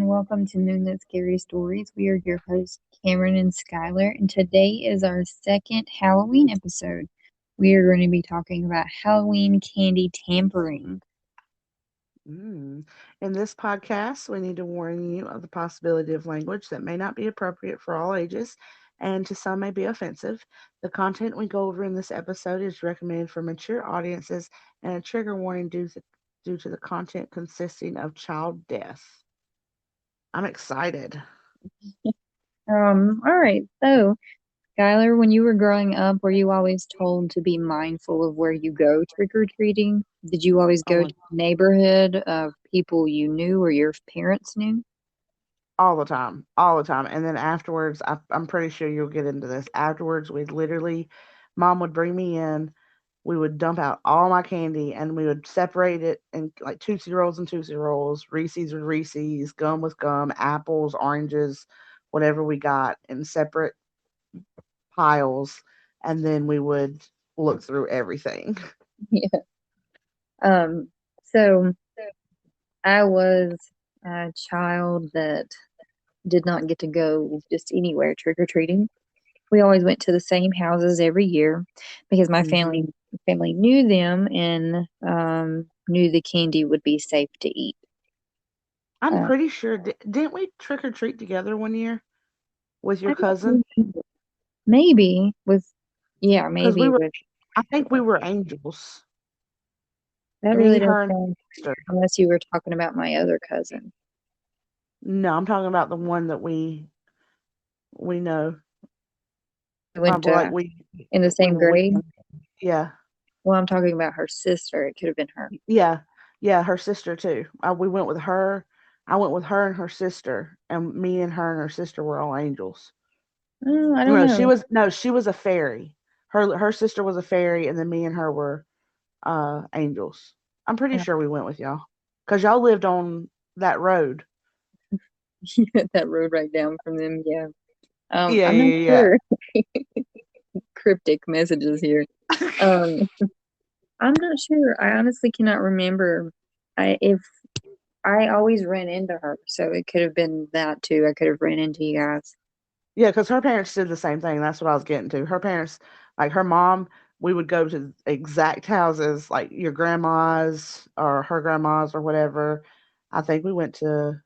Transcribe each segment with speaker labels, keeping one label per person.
Speaker 1: welcome to Moonlit Scary Stories. We are your hosts, Cameron and Skylar, and today is our second Halloween episode. We are going to be talking about Halloween candy tampering.
Speaker 2: Mm. In this podcast, we need to warn you of the possibility of language that may not be appropriate for all ages and to some may be offensive. The content we go over in this episode is recommended for mature audiences and a trigger warning due to the content consisting of child death. I'm excited.
Speaker 1: All right, so Skylar, when you were growing up, were you always told to be mindful of where you go trick or treating? Did you always
Speaker 2: Oh
Speaker 1: go
Speaker 2: my,
Speaker 1: to the neighborhood of people you knew or your parents knew?
Speaker 2: all the time, all the time. And then afterwards, I'm pretty sure you'll get into this. Afterwards, we'd literally, mom would bring me in. We would dump out all my candy and we would separate it in like Tootsie Rolls and Tootsie Rolls, Reese's with Reese's, gum with gum, apples, oranges, whatever we got in separate piles. And then we would look through everything.
Speaker 1: Yeah. Um, so I was a child that did not get to go just anywhere trick or treating. We always went to the same houses every year because my
Speaker 2: Hmm.
Speaker 1: family knew them and knew the candy would be safe to eat.
Speaker 2: I'm
Speaker 1: Uh,
Speaker 2: pretty sure, didn't we trick or treat together one year with your
Speaker 1: I don't
Speaker 2: cousin?
Speaker 1: remember. Maybe with yeah,
Speaker 2: Because
Speaker 1: maybe with
Speaker 2: I think we were angels.
Speaker 1: that
Speaker 2: Me,
Speaker 1: really does
Speaker 2: her, and
Speaker 1: sound
Speaker 2: sister.
Speaker 1: unless you were talking about my other cousin.
Speaker 2: No, I'm talking about the one that we know.
Speaker 1: We went
Speaker 2: Like
Speaker 1: to in the
Speaker 2: we
Speaker 1: same
Speaker 2: were with.
Speaker 1: grade.
Speaker 2: Yeah,
Speaker 1: Well, I'm talking about her sister. It could have been her.
Speaker 2: yeah, yeah. Her sister too. We went with her. I went with her and her sister, and me and her and her sister were all angels.
Speaker 1: Oh, I don't
Speaker 2: No,
Speaker 1: know.
Speaker 2: she was a fairy. Her sister was a fairy, and then me and her were angels. I'm pretty
Speaker 1: Uh,
Speaker 2: sure we went with y'all because y'all lived on that road.
Speaker 1: that road right down from them. Yeah.
Speaker 2: Yeah,
Speaker 1: I'm not
Speaker 2: yeah,
Speaker 1: sure. Cryptic messages here.
Speaker 2: yeah.
Speaker 1: Um, I'm not sure. I honestly cannot remember. I if I always ran into her, so it could have been that too. I could have ran into you guys.
Speaker 2: Yeah, because her parents did the same thing. That's what I was getting to. Her parents, like her mom, we would go to exact houses, like your grandma's or her grandma's or whatever. I think we went to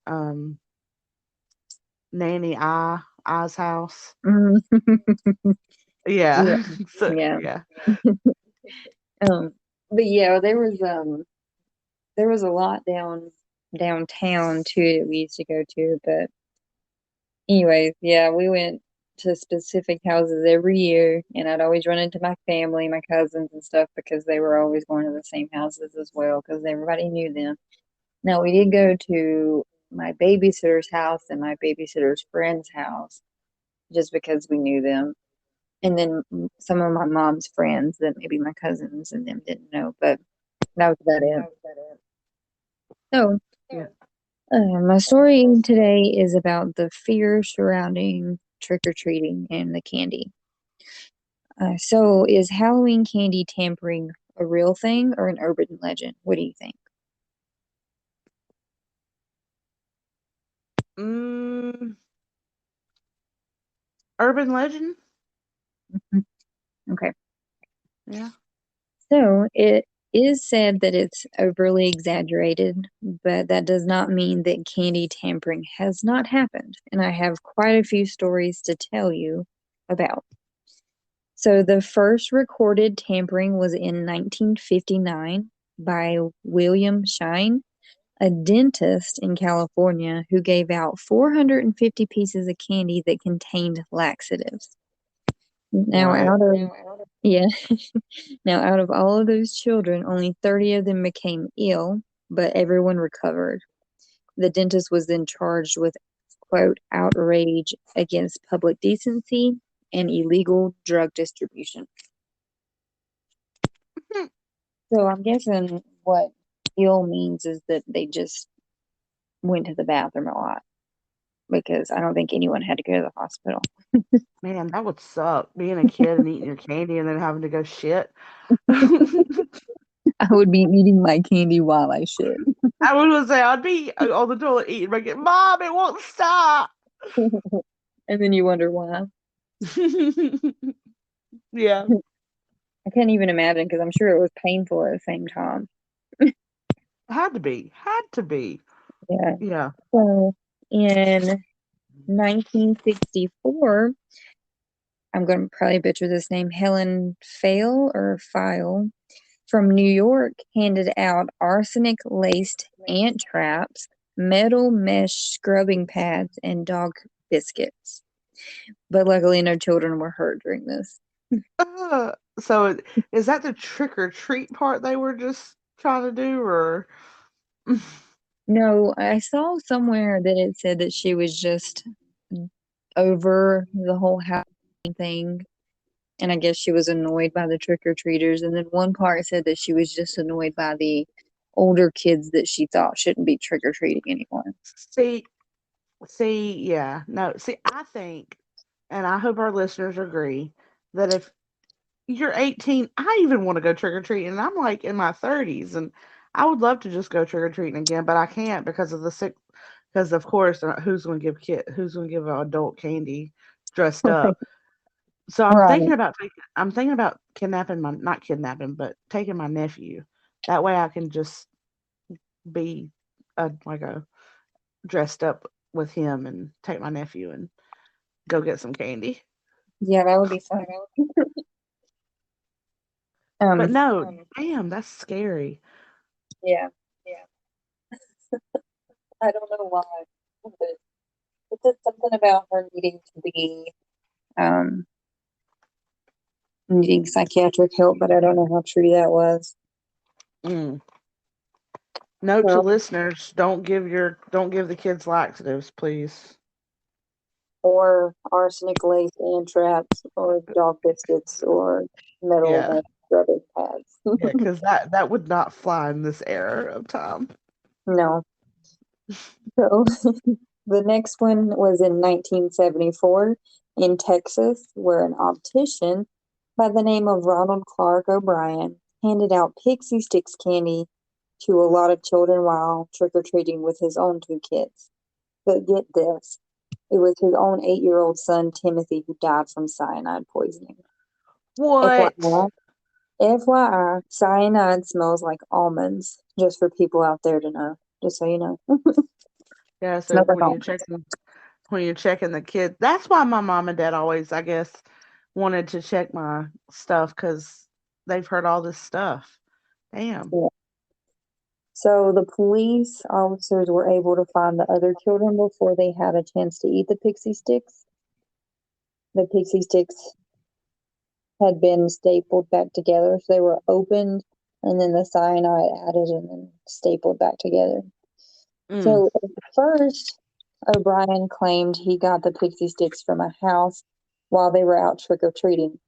Speaker 2: um Nanny I's house.
Speaker 1: Mm. Yeah,
Speaker 2: Yeah. So
Speaker 1: yeah.
Speaker 2: yeah.
Speaker 1: Um, but yeah, there was a lot downtown too that we used to go to. But anyways, yeah, we went to specific houses every year, and I'd always run into my family, my cousins and stuff, because they were always going to the same houses as well, because everybody knew them. Now, we did go to my babysitter's house and my babysitter's friend's house just because we knew them. And then some of my mom's friends that maybe my cousins and them didn't know, but that was about it. So,
Speaker 2: Yeah.
Speaker 1: my story today is about the fear surrounding trick or treating and the candy. So, is Halloween candy tampering a real thing or an urban legend? What do you think?
Speaker 2: Mm, urban legend?
Speaker 1: Okay.
Speaker 2: Yeah.
Speaker 1: So it is said that it's overly exaggerated, but that does not mean that candy tampering has not happened. And I have quite a few stories to tell you about. So the first recorded tampering was in 1959 by William Shine, a dentist in California who gave out 450 pieces of candy that contained laxatives. Now,
Speaker 2: What?
Speaker 1: out of yeah, now out of all of those children, only 30 of them became ill, but everyone recovered. The dentist was then charged with, quote, outrage against public decency and illegal drug distribution. So I'm guessing what ill means is that they just went to the bathroom a lot because I don't think anyone had to go to the hospital.
Speaker 2: Man, that would suck. Being a kid and eating your candy and then having to go shit.
Speaker 1: I would be eating my candy while I shit.
Speaker 2: I was gonna say I'd be on the toilet eating, but get Mom, it won't stop.
Speaker 1: And then you wonder why.
Speaker 2: Yeah,
Speaker 1: I can't even imagine because I'm sure it was painful at the same time.
Speaker 2: had to be.
Speaker 1: Yeah.
Speaker 2: Yeah.
Speaker 1: So in 1964, I'm going to probably butcher this name, Helen File from New York handed out arsenic laced ant traps, metal mesh scrubbing pads, and dog biscuits. But luckily, no children were hurt during this.
Speaker 2: So is that the trick or treat part they were just trying to do, or?
Speaker 1: No, I saw somewhere that it said that she was just over the whole house thing. And I guess she was annoyed by the trick-or-treaters. And then one part said that she was just annoyed by the older kids that she thought shouldn't be trick-or-treating anymore.
Speaker 2: See, yeah, no, see, I think, and I hope our listeners agree that if you're 18, I even want to go trick or treating, and I'm like in my 30s, and I would love to just go trick or treating again, but I can't because of the sick. Because of course, who's going to give an adult candy dressed up? So
Speaker 1: Right.
Speaker 2: I'm thinking about kidnapping my not kidnapping, but taking my nephew. That way, I can just be a dressed up with him and take my nephew and go get some candy.
Speaker 1: Yeah, that would be fun.
Speaker 2: But
Speaker 1: Um,
Speaker 2: no, damn, that's scary.
Speaker 1: yeah, I don't know why, but it said something about her um needing psychiatric help, but I don't know how true that was.
Speaker 2: Mm. Note to
Speaker 1: So,
Speaker 2: listeners: don't give the kids laxatives, please.
Speaker 1: or arsenic laced ant traps, or dog biscuits, or metal
Speaker 2: Yeah,
Speaker 1: mesh scrubbing pads.
Speaker 2: yeah, because that would not fly in this era of time.
Speaker 1: No. So the next one was in 1974 in Texas, where an optician by the name of Ronald Clark O'Brien handed out Pixie Sticks candy to a lot of children while trick or treating with his own two kids. But get this, it was his own 8-year-old son, Timothy, who died from cyanide poisoning.
Speaker 2: What?
Speaker 1: FYI, FYI, cyanide smells like almonds, just for people out there to know, just so you know.
Speaker 2: Yeah, so
Speaker 1: Smells like almonds.
Speaker 2: when you're checking the kid, that's why my mom and dad always, I guess, wanted to check my stuff because they've heard all this stuff. Damn.
Speaker 1: Yeah. So the police officers were able to find the other children before they had a chance to eat the pixie sticks. The pixie sticks had been stapled back together, so they were opened and then the cyanide added and then stapled back together.
Speaker 2: Mm.
Speaker 1: So at first, O'Brien claimed he got the pixie sticks from a house while they were out trick or treating,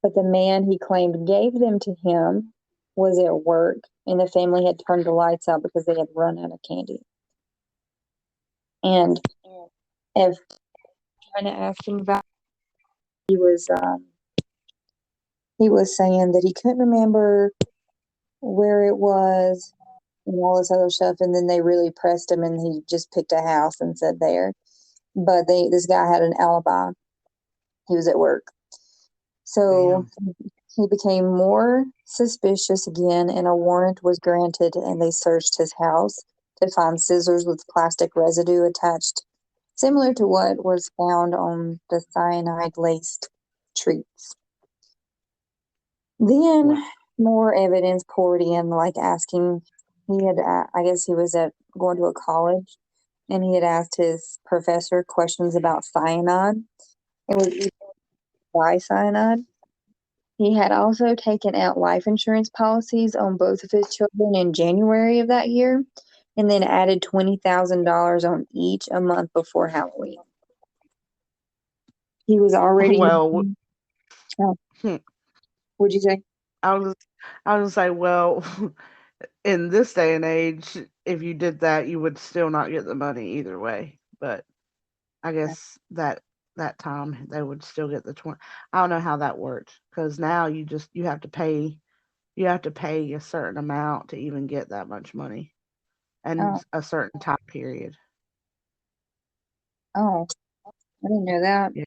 Speaker 1: but the man he claimed gave them to him was at work, and the family had turned the lights out because they had run out of candy. And if trying to ask him about, he was um, he was saying that he couldn't remember where it was and all this other stuff. And then they really pressed him, and he just picked a house and said there. But this guy had an alibi. He was at work, so
Speaker 2: Damn.
Speaker 1: he became more suspicious again, and a warrant was granted, and they searched his house to find scissors with plastic residue attached, similar to what was found on the cyanide laced treats. Then
Speaker 2: Wow.
Speaker 1: more evidence poured in, like asking, I guess he was at going to a college, and he had asked his professor questions about cyanide. It was why cyanide. He had also taken out life insurance policies on both of his children in January of that year, and then added $20,000 on each a month before Halloween. He was already.
Speaker 2: Well,
Speaker 1: Oh,
Speaker 2: hmm,
Speaker 1: would you say?
Speaker 2: I was I was say, well, in this day and age, if you did that, you would still not get the money either way. But I guess that time they would still get the 20. I don't know how that worked because now you have to pay a certain amount to even get that much money, and
Speaker 1: Oh,
Speaker 2: a certain time period.
Speaker 1: oh, I didn't know that.
Speaker 2: Yeah.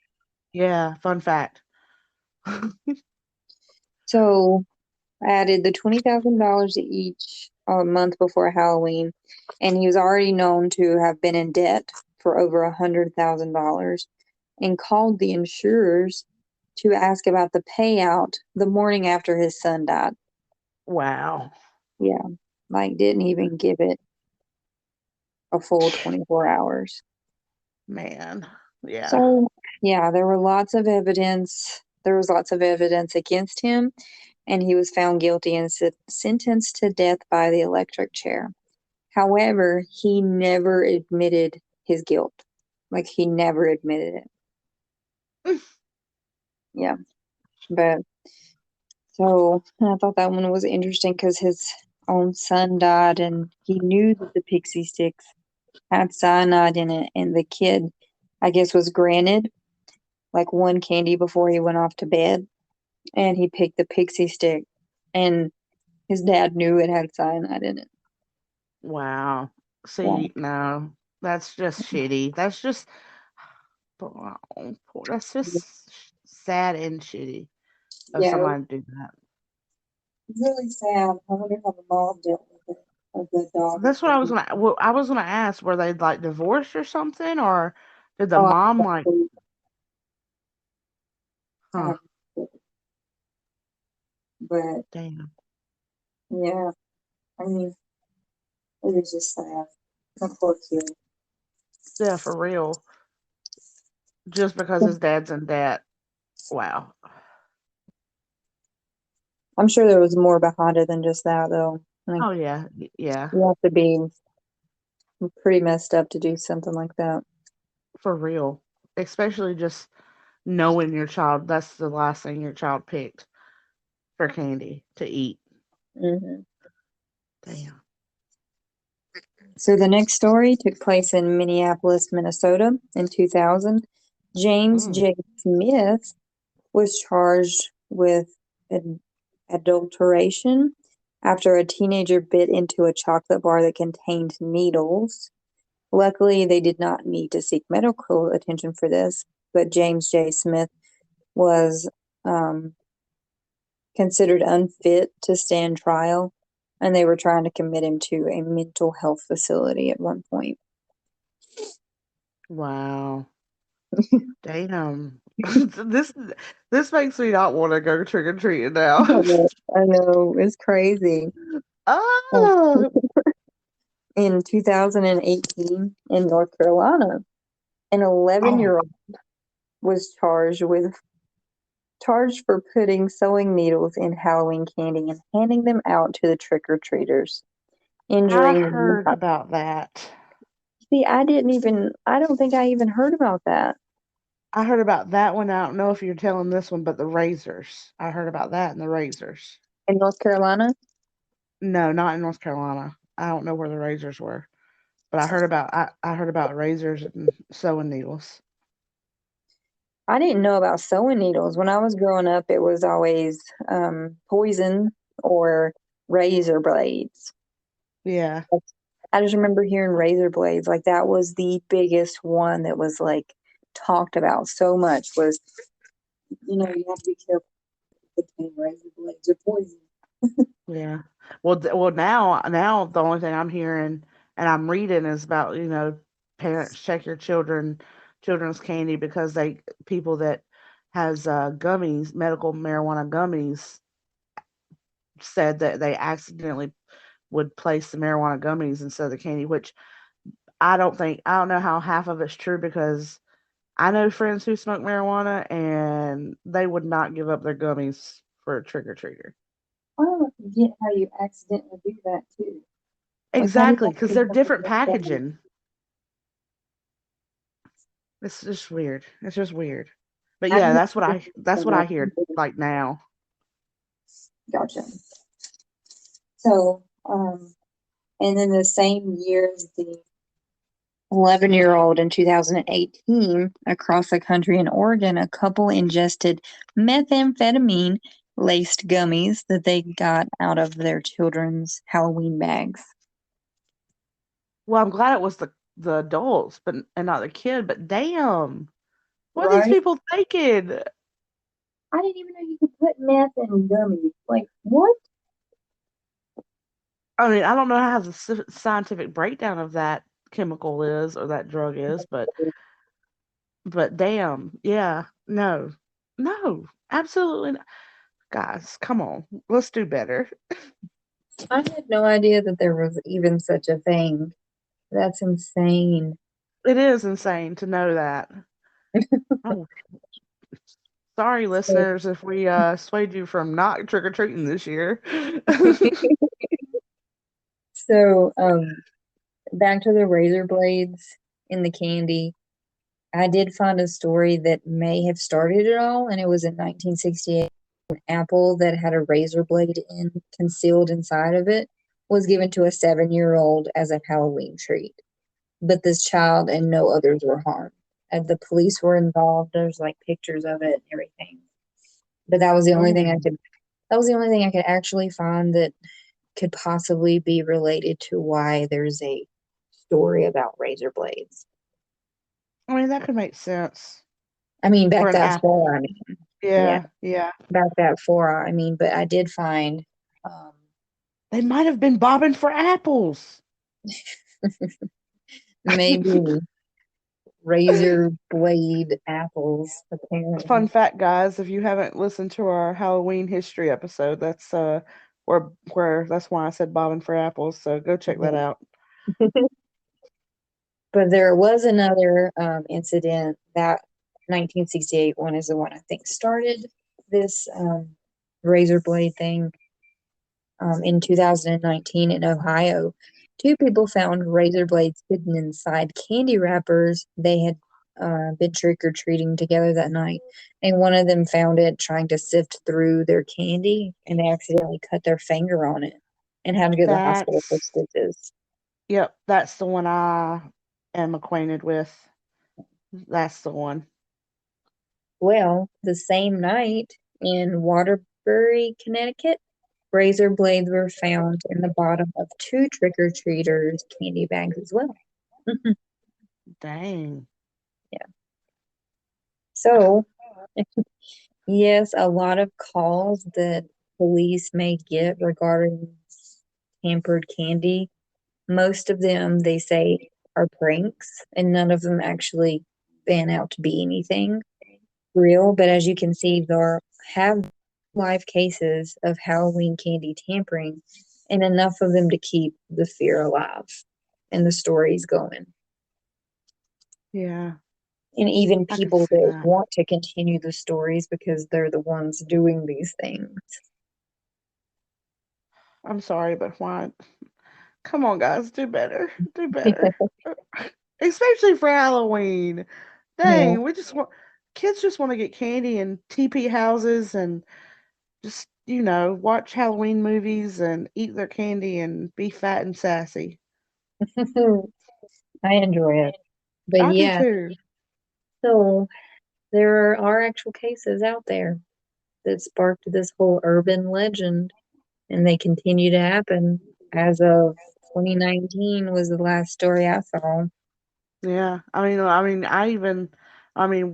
Speaker 2: Yeah, fun fact.
Speaker 1: So I added the $20,000 each a month before Halloween, and he was already known to have been in debt for over $100,000 and called the insurers to ask about the payout the morning after his son died.
Speaker 2: Wow.
Speaker 1: Yeah, like didn't even give it a full 24 hours.
Speaker 2: Man. Yeah.
Speaker 1: So, yeah, there were lots of evidence. There was lots of evidence against him, and he was found guilty and sentenced to death by the electric chair. However, he never admitted his guilt. Like, he never admitted it. Yeah. But so I thought that one was interesting because his own son died, and he knew that the pixie sticks had cyanide in it, and the kid, I guess, was granted like one candy before he went off to bed, and he picked the pixie stick, and his dad knew it had cyanide in it.
Speaker 2: Wow.
Speaker 1: Yeah.
Speaker 2: See, no, that's just shitty. That's just, wow, that's just sad and shitty of
Speaker 1: Yeah,
Speaker 2: somebody to do that.
Speaker 1: it's really sad. I wonder how the mom dealt with it, or the daughter.
Speaker 2: That's what I was gonna. Well, I was gonna ask, were they like divorced or something, or did the
Speaker 1: Oh,
Speaker 2: mom like?
Speaker 1: I
Speaker 2: Huh?
Speaker 1: have, but
Speaker 2: Damn.
Speaker 1: yeah, I mean, it was just sad. Of course, yeah.
Speaker 2: Yeah, for real. Just because his dad's in debt. Wow.
Speaker 1: I'm sure there was more behind it than just that, though. Like,
Speaker 2: Oh yeah, yeah,
Speaker 1: you have to be pretty messed up to do something like that.
Speaker 2: for real. Especially just knowing your child. That's the last thing your child picked for candy to eat.
Speaker 1: Hmm.
Speaker 2: Damn.
Speaker 1: So the next story took place in Minneapolis, Minnesota in 2000. James
Speaker 2: Mm.
Speaker 1: J. Smith was charged with ad- adulteration after a teenager bit into a chocolate bar that contained needles. Luckily, they did not need to seek medical attention for this, but James J. Smith was um, considered unfit to stand trial, and they were trying to commit him to a mental health facility at one point.
Speaker 2: Wow. Damn. this this makes me not want to go trick or treating now.
Speaker 1: I know, it's crazy.
Speaker 2: Oh.
Speaker 1: In 2018 in North Carolina, an 11-year
Speaker 2: Oh.
Speaker 1: old was charged for putting sewing needles in Halloween candy and handing them out to the trick-or-treaters,
Speaker 2: I
Speaker 1: injuring them.
Speaker 2: heard about that.
Speaker 1: See, I don't think I even heard about that.
Speaker 2: I heard about that one. I don't know if you're telling this one, but the razors. I heard about that and the razors.
Speaker 1: In North Carolina,
Speaker 2: No, not in North Carolina. I don't know where the razors were, but I heard about razors and sewing needles.
Speaker 1: I didn't know about sewing needles. When I was growing up, it was always poison or razor blades.
Speaker 2: Yeah.
Speaker 1: I just remember hearing razor blades. Like that was the biggest one that was like talked about so much was, you have to be careful between razor blades or poison.
Speaker 2: Yeah. Well, now the only thing I'm hearing and I'm reading is about, parents check your children's candy because they people that has gummies, medical marijuana gummies said that they accidentally would place the marijuana gummies instead of the candy, which I don't know how half of it's true because I know friends who smoke marijuana and they would not give up their gummies for a trick or treater.
Speaker 1: I don't get how you accidentally do that too. Like how do
Speaker 2: Exactly, because
Speaker 1: you
Speaker 2: they're different packaging. It's just weird. It's just weird. But
Speaker 1: I
Speaker 2: yeah,
Speaker 1: just
Speaker 2: that's what I hear like now.
Speaker 1: gotcha. So, and then the same year as the 11-year-old in 2018 across the country in Oregon, a couple ingested methamphetamine laced gummies that they got out of their children's Halloween bags.
Speaker 2: Well, I'm glad it was the adults, but and not the kid. But damn, what are these
Speaker 1: right?
Speaker 2: people thinking?
Speaker 1: I didn't even know you could put meth in gummies. Like, what?
Speaker 2: I mean, I don't know how the scientific breakdown of that chemical is or that drug is, but damn, yeah, no, no, absolutely not. Guys, come on, let's do better.
Speaker 1: I had no idea that there was even such a thing. That's insane.
Speaker 2: It is insane to know that. Oh, sorry,
Speaker 1: So,
Speaker 2: listeners, if we swayed you from not trick or treating this year.
Speaker 1: so, back to the razor blades in the candy. I did find a story that may have started it all, and it was in 1968. An apple that had a razor blade concealed inside of it was given to a 7-year-old as a Halloween treat. But this child and no others were harmed. And the police were involved. There's like pictures of it and everything. But that was the only thing I
Speaker 2: Oh,
Speaker 1: could. That was the only thing I could actually find that could possibly be related to why there's a story about razor blades.
Speaker 2: I mean, that could make sense
Speaker 1: I mean,
Speaker 2: for
Speaker 1: back
Speaker 2: an
Speaker 1: that
Speaker 2: apple.
Speaker 1: far. I mean, yeah,
Speaker 2: Yeah, yeah.
Speaker 1: back that far. I mean, but I did find um,
Speaker 2: They might have been bobbing for apples.
Speaker 1: maybe razor blade apples, apparently.
Speaker 2: Fun fact, guys, if you haven't listened to our Halloween history episode, that's where that's why I said bobbing for apples. So go check that
Speaker 1: Yeah.
Speaker 2: out.
Speaker 1: But there was another incident that 1968 one is the one I think started this razor blade thing in 2019 in Ohio. Two people found razor blades hidden inside candy wrappers. They had been trick or treating together that night, and one of them found it trying to sift through their candy, and they accidentally cut their finger on it and had to go to the hospital for
Speaker 2: That's
Speaker 1: stitches.
Speaker 2: Yep, that's the one I am acquainted with. That's the one.
Speaker 1: Well, the same night in Waterbury, Connecticut, razor blades were found in the bottom of two trick-or-treaters' candy bags as well.
Speaker 2: Dang.
Speaker 1: Yeah. So, yes, a lot of calls that police may get regarding tampered candy, most of them they say are pranks, and none of them actually pan out to be anything real. But as you can see, there have live cases of Halloween candy tampering, and enough of them to keep the fear alive and the stories going.
Speaker 2: Yeah,
Speaker 1: And even
Speaker 2: I could
Speaker 1: people
Speaker 2: see
Speaker 1: that
Speaker 2: that.
Speaker 1: want to continue the stories because they're the ones doing these things.
Speaker 2: I'm sorry, but why? Come on, guys, do better. Do better. Especially for Halloween.
Speaker 1: Yeah.
Speaker 2: Dang, we just want kids just want to get candy and TP houses and just, watch Halloween movies and eat their candy and be fat and sassy.
Speaker 1: I enjoy it. But
Speaker 2: I do
Speaker 1: yeah,
Speaker 2: too.
Speaker 1: so there are actual cases out there that sparked this whole urban legend, and they continue to happen. As of 2019 was the last story I saw.
Speaker 2: Yeah, I mean,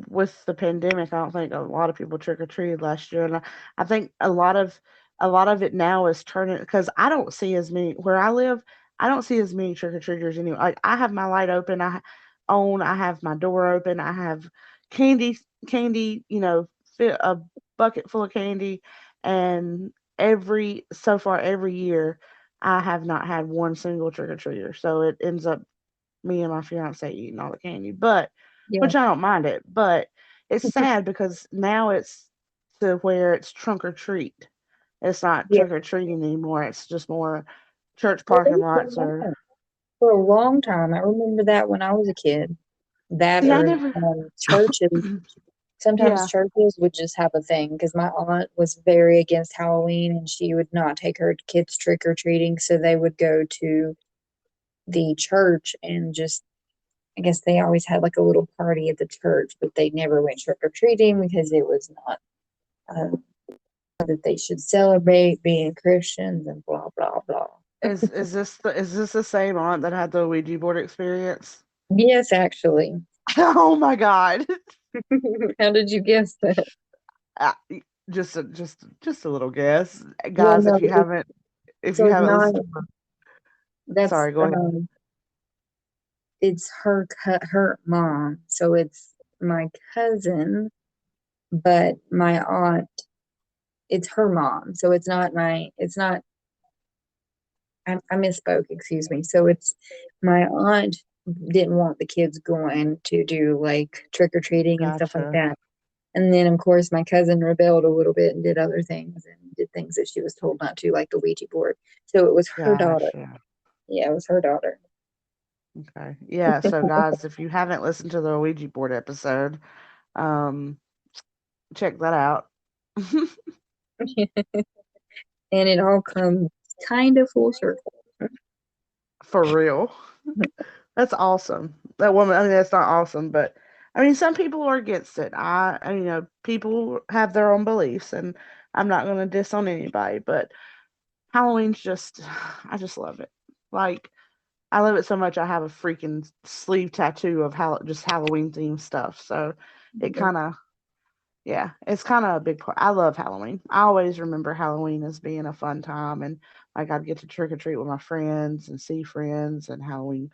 Speaker 2: with the pandemic, I don't think a lot of people trick or treated last year, and I think a lot of it now is turning because I don't see as many where I live. I don't see as many trick or treaters anymore. Like I have my light open, I have my door open, I have candy, candy, fit a bucket full of candy, and so far every year, I have not had one single trick or treater. So it ends up me and my fiance eating all the candy, but
Speaker 1: Yeah,
Speaker 2: which I don't mind it. But it's sad because now it's to where it's trunk or treat. It's not
Speaker 1: yeah.
Speaker 2: trick or treating anymore. It's just more church
Speaker 1: Well,
Speaker 2: parking lots or
Speaker 1: for a long time, I remember that when I was a kid, that
Speaker 2: see. I
Speaker 1: or
Speaker 2: never.
Speaker 1: churches. Sometimes
Speaker 2: Yeah,
Speaker 1: churches would just have a thing because my aunt was very against Halloween and she would not take her kids trick or treating. So they would go to the church and just, I guess they always had like a little party at the church, but they never went trick or treating because it was not that they should celebrate being Christians and blah, blah, blah.
Speaker 2: Is this the same aunt that had the Ouija board experience?
Speaker 1: Yes, actually.
Speaker 2: Oh my god.
Speaker 1: How did you guess that?
Speaker 2: Uh, just a little guess.
Speaker 1: Well,
Speaker 2: Guys,
Speaker 1: no,
Speaker 2: if
Speaker 1: so
Speaker 2: you
Speaker 1: it's
Speaker 2: haven't
Speaker 1: not.
Speaker 2: listened to the
Speaker 1: That's
Speaker 2: sorry, go ahead.
Speaker 1: it's her mom. So it's my cousin, but my aunt. It's her mom. So it's not my. It's not. I misspoke. Excuse me. So it's my aunt didn't want the kids going to do like trick or treating and stuff like
Speaker 2: Gotcha.
Speaker 1: that. And then, of course, my cousin rebelled a little bit and did other things and did things that she was told not to, like the Ouija board. So it was her daughter.
Speaker 2: Gotcha.
Speaker 1: Yeah, it was her daughter.
Speaker 2: Okay. Yeah, so guys, if you haven't listened to the Ouija board episode, um, check that out.
Speaker 1: And it all comes kind of full circle.
Speaker 2: For real. That's awesome. That woman, I mean, that's not awesome, but I mean, some people are against it. People have their own beliefs, and I'm not going to diss on anybody, but Halloween's just, I just love it. Like, I love it so much. I have a freaking sleeve tattoo of just Halloween themed stuff. So it kind of, yeah, it's kind of a big part. I love Halloween. I always remember Halloween as being a fun time, and like I'd get to trick or treat with my friends and see friends, and Halloween.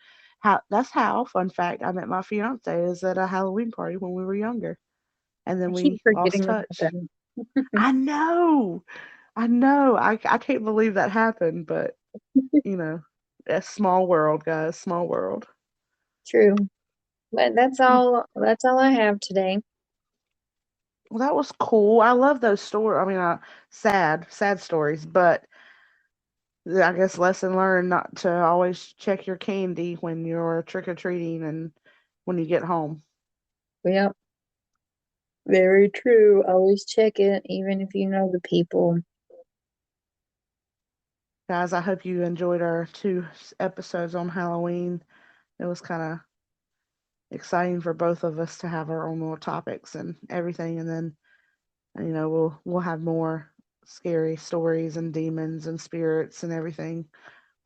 Speaker 2: That's how, fun fact, I met my fiance is at a Halloween party when we were younger, and then
Speaker 1: I keep
Speaker 2: we lost
Speaker 1: forgetting about
Speaker 2: touch.
Speaker 1: that.
Speaker 2: I know, I know. I can't believe that happened, but you know, a small world, guys, small world.
Speaker 1: True. But that's all I have today.
Speaker 2: Well, that was cool. I love those stories. I mean, sad stories, but I guess lesson learned not to always check your candy when you're trick or treating and when you get home.
Speaker 1: Yep, very true. Always check it, even if you know the people.
Speaker 2: Guys, I hope you enjoyed our two episodes on Halloween. It was kind of exciting for both of us to have our own little topics and everything, and then we'll have more scary stories and demons and spirits and everything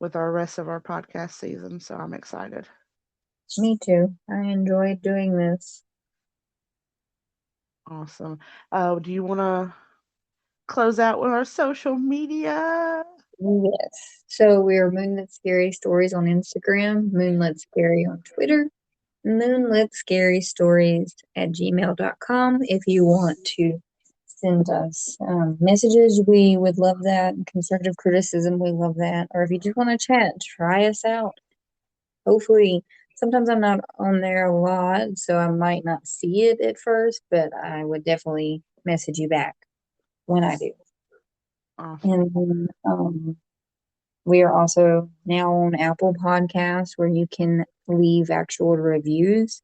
Speaker 2: with our rest of our podcast season. So I'm excited.
Speaker 1: Me too. I enjoyed doing this.
Speaker 2: Awesome. Do you want to close out with our social media?
Speaker 1: Yes. So we are Moonlit Scary Stories on Instagram, Moonlit Scary on Twitter, Moonlit Scary Stories at gmail.com. If you want to send us messages, we would love that. Constructive criticism, we love that. Or if you just want to chat, try us out. Hopefully, sometimes I'm not on there a lot, so I might not see it at first, but I would definitely message you back when I do.
Speaker 2: Awesome.
Speaker 1: And then, we are also now on Apple Podcasts where you can leave actual reviews.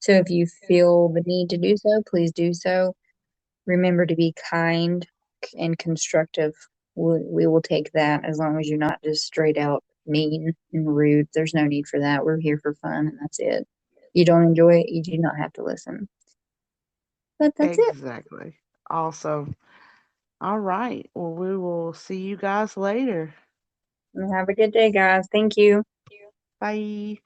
Speaker 1: So if you feel the need to do so, please do so. Remember to be kind and constructive. We will take that as long as you're not just straight out mean and rude. There's no need for that. We're here for fun and that's it. You don't enjoy it, you do not have to listen. But that's it.
Speaker 2: Exactly. Awesome. All right. Well, we will see you guys later.
Speaker 1: Have a good day, guys. Thank you.
Speaker 2: Bye.